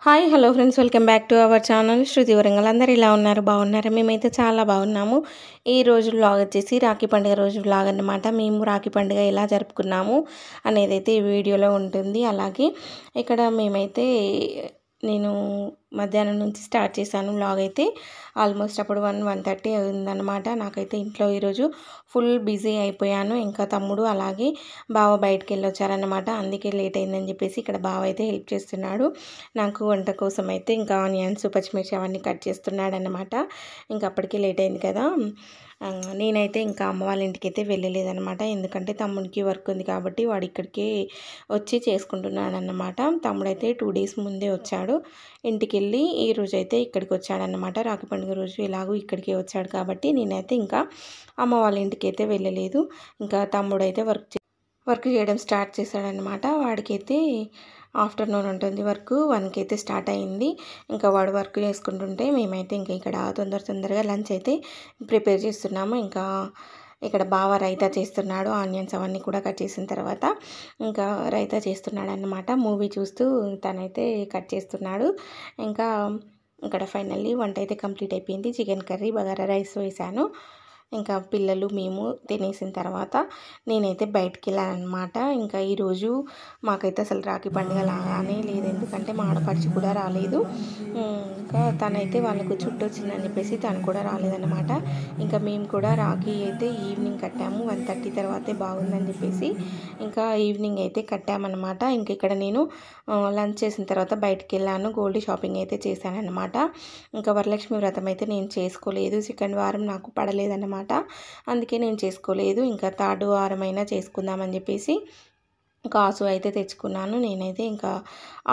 Hi hello friends, welcome back to our channel Shruti Warangal. అందరు ఇలా ఉన్నారు, బాగున్నారు? మేమైతే చాలా బాగున్నాము. ఈ రోజు వ్లాగ్ వచ్చేసి రాఖీ పండుగ రోజు వ్లాగ్ అన్నమాట. మేము రాఖీ పండుగ ఎలా జరుపుకున్నాము అనేది అయితే ఈ వీడియోలో ఉంటుంది. అలాగే ఇక్కడ మేమైతే నేను మధ్యాహ్నం నుంచి స్టార్ట్ చేశాను వ్లాగ్ అయితే. ఆల్మోస్ట్ అప్పుడు 1:30 అయిందనమాట. నాకైతే ఇంట్లో ఈరోజు ఫుల్ బిజీ అయిపోయాను. ఇంకా తమ్ముడు అలాగే బావ బయటకు వెళ్ళి వచ్చారనమాట. అందుకే లేట్ అయిందని చెప్పేసి ఇక్కడ బావ అయితే హెల్ప్ చేస్తున్నాడు నాకు వంట కోసం. అయితే ఇంకా ఆనియన్స్, పచ్చిమిర్చి అవన్నీ కట్ చేస్తున్నాడు అనమాట. ఇంకా అప్పటికే లేట్ అయింది కదా. నేనైతే ఇంకా అమ్మ వాళ్ళ ఇంటికి అయితే వెళ్ళలేదనమాట. ఎందుకంటే తమ్ముడికి వర్క్ ఉంది కాబట్టి వాడు ఇక్కడికి వచ్చి చేసుకుంటున్నాడు అన్నమాట. తమ్ముడైతే 2 days ముందే వచ్చాడు ఇంటికి వెళ్ళి. ఈ రోజు అయితే ఇక్కడికి వచ్చాడనమాట. రాఖీ పండుగ రోజు ఎలాగో ఇక్కడికి వచ్చాడు కాబట్టి నేనైతే ఇంకా అమ్మ వాళ్ళ ఇంటికి అయితే వెళ్ళలేదు. ఇంకా తమ్ముడైతే వర్క్ చేయడం స్టార్ట్ చేశాడనమాట. వాడికైతే ఆఫ్టర్నూన్ ఉంటుంది వర్క్, 1కి అయితే స్టార్ట్ అయింది. ఇంకా వాడు వర్క్ చేసుకుంటుంటే మేమైతే ఇంకా ఇక్కడ తొందరగా లంచ్ అయితే ప్రిపేర్ చేస్తున్నాము. ఇంకా ఇక్కడ బావ రైతా చేస్తున్నాడు. ఆనియన్స్ అవన్నీ కూడా కట్ చేసిన తర్వాత ఇంకా రైతా చేస్తున్నాడు అన్నమాట. మూవీ చూస్తూ తనైతే కట్ చేస్తున్నాడు. ఇంకా ఇక్కడ ఫైనల్లీ వంట అయితే కంప్లీట్ అయిపోయింది. చికెన్ కర్రీ, బగారా రైస్ వేసాను. ఇంకా పిల్లలు మేము తినేసిన తర్వాత నేనైతే బయటికి వెళ్ళాను అనమాట. ఇంకా ఈరోజు మాకైతే అసలు రాఖీ పండుగ లాగానే లేదు, ఎందుకంటే మా ఆడపడిచి కూడా రాలేదు. ఇంకా తనైతే వాళ్ళకు చుట్టూ వచ్చిందని చెప్పేసి తను కూడా రాలేదన్నమాట. ఇంకా మేము కూడా రాఖీ అయితే ఈవినింగ్ కట్టాము. 1:30 తర్వాతే బాగుందని చెప్పేసి ఇంకా ఈవినింగ్ అయితే కట్టామన్నమాట. ఇంక ఇక్కడ నేను లంచ్ చేసిన తర్వాత బయటికి వెళ్ళాను. గోల్డ్ షాపింగ్ అయితే చేశానన్నమాట. ఇంకా వరలక్ష్మి వ్రతం అయితే నేను చేసుకోలేదు. సెకండ్ వారం నాకు పడలేదన్నమాట. అందుకే నేను చేసుకోలేదు. ఇంకా 3rd వారం అయినా చేసుకుందామని చెప్పేసి కాసు అయితే తెచ్చుకున్నాను. నేనైతే ఇంకా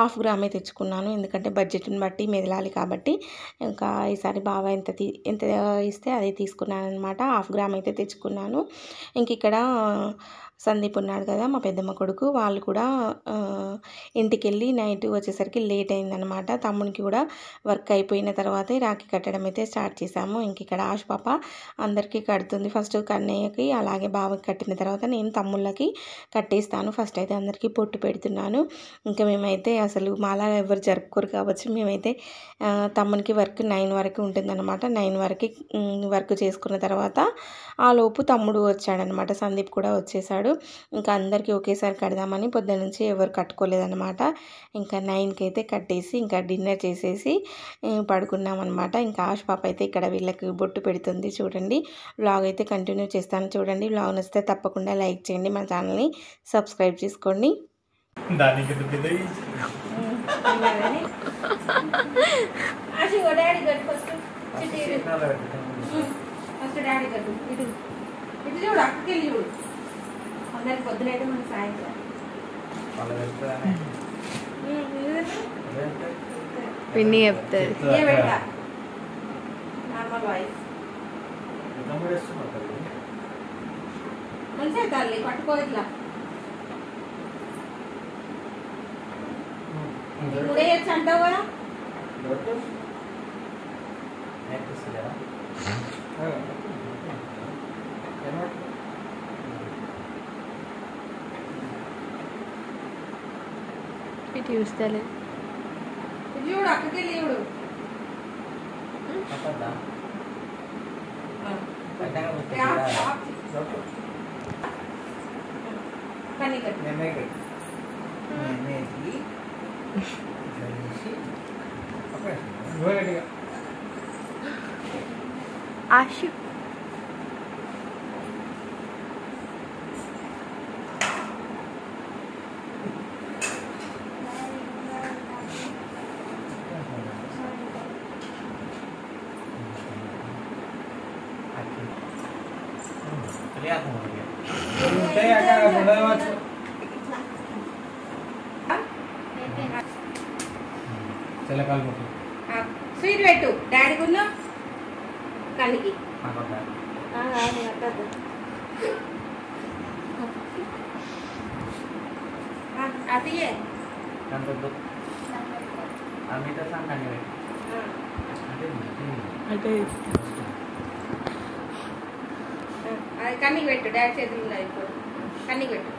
1/2 గ్రామే తెచ్చుకున్నాను, ఎందుకంటే బడ్జెట్ని బట్టి మెదలాలి కాబట్టి. ఇంకా ఈసారి బాగా ఎంత ఇస్తే అదే తీసుకున్నాను అనమాట. 1/2 గ్రామ్ అయితే తెచ్చుకున్నాను. ఇంక ఇక్కడ సందీప్ ఉన్నాడు కదా, మా పెద్దమ్మ కొడుకు, వాళ్ళు కూడా ఇంటికి వెళ్ళి నైట్ వచ్చేసరికి లేట్ అయిందనమాట. తమ్మునికి కూడా వర్క్ అయిపోయిన తర్వాతే రాఖీ కట్టడం అయితే స్టార్ట్ చేశాము. ఇంక ఇక్కడ ఆశ పాప అందరికీ కడుతుంది. ఫస్ట్ కన్నయ్యకి అలాగే బావకి కట్టిన తర్వాత నేను తమ్ముళ్ళకి కట్టేస్తాను. ఫస్ట్ అయితే అందరికీ పొట్టు పెడుతున్నాను. ఇంకా మేమైతే అసలు మాలా ఎవరు జరుపుకోరు కావచ్చు. మేమైతే తమ్మునికి వర్క్ 9 వరకు ఉంటుందన్నమాట. 9 వరకు వర్క్ చేసుకున్న తర్వాత ఆ లోపు తమ్ముడు వచ్చాడనమాట. సందీప్ కూడా వచ్చేసాడు. ఇంకా అందరికీ ఒకేసారి కడదామని పొద్దున నుంచి ఎవరు కట్టుకోలేదన్నమాట. ఇంకా 9కి అయితే కట్టేసి ఇంకా డిన్నర్ చేసేసి పడుకున్నాం అనమాట. ఇంకా ఆశ పాప అయితే ఇక్కడ వీళ్ళకి బొట్టు పెడుతుంది. చూడండి, వ్లాగ్ అయితే కంటిన్యూ చేస్తాను చూడండి. వ్లాగ్ నచ్చితే తప్పకుండా లైక్ చేయండి, మన ఛానల్ని సబ్స్క్రైబ్ చేసుకోండి. అందరికి పొద్దునైతే మన సాయంత్రం పిన్ని చెప్తారు. నార్మల్ వాయిస్ మంచిగా తల్లి పట్టుకో ఇట్లా ముడేయచ్చు అంటావు కదా. ఇటు చూస్తలే, చూడు అక్కడికి లేవుడు ఆశు స్వీట్ పెట్టు డాడీ గున్న కనికి అతియే అది కన్నికి పెట్టు, డాడీ చేతులు ఉన్నాయి ఇప్పుడు. కన్నికి పెట్టు.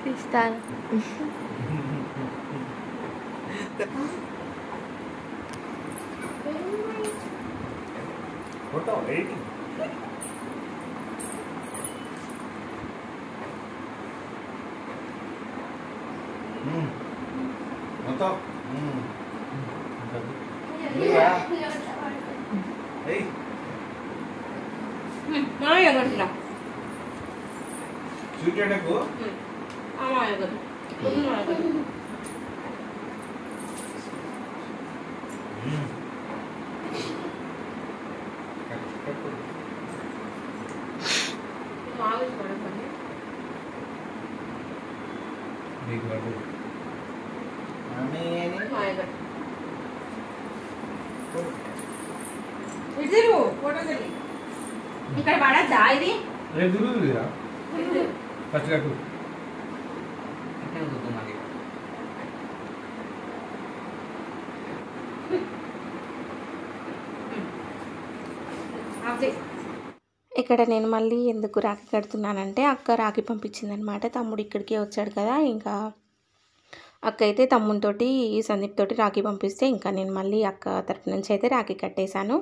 తీస్తాను. ఇక్కడ పడద్దా ఇది పచ్చగట్టు ఇక్కడ నేను మళ్ళీ ఎందుకు రాఖీ కడుతున్నానంటే అక్క రాఖీ పంపించిందనమాట. తమ్ముడు ఇక్కడికే వచ్చాడు కదా, ఇంకా అక్క అయితే తమ్మునితోటి సందీప్ తోటి రాఖీ పంపిస్తే ఇంకా నేను మళ్ళీ అక్క తరఫు నుంచి అయితే రాఖీ కట్టేశాను.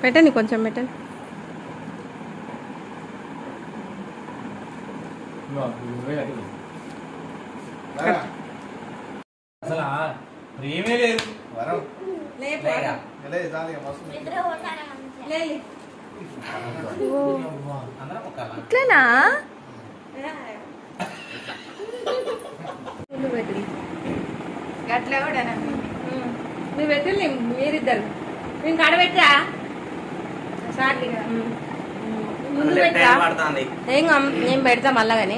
పెట్టండి, కొంచెం పెట్టండి. అసలు ప్రేమే లేదు. ఇట్లనా గట్లా కూడా మీరు పెట్టండి, మీరిద్దరు మేము కడబెట్టా ముందు పెట్టా ఏం నేను పెడతా మళ్ళా కానీ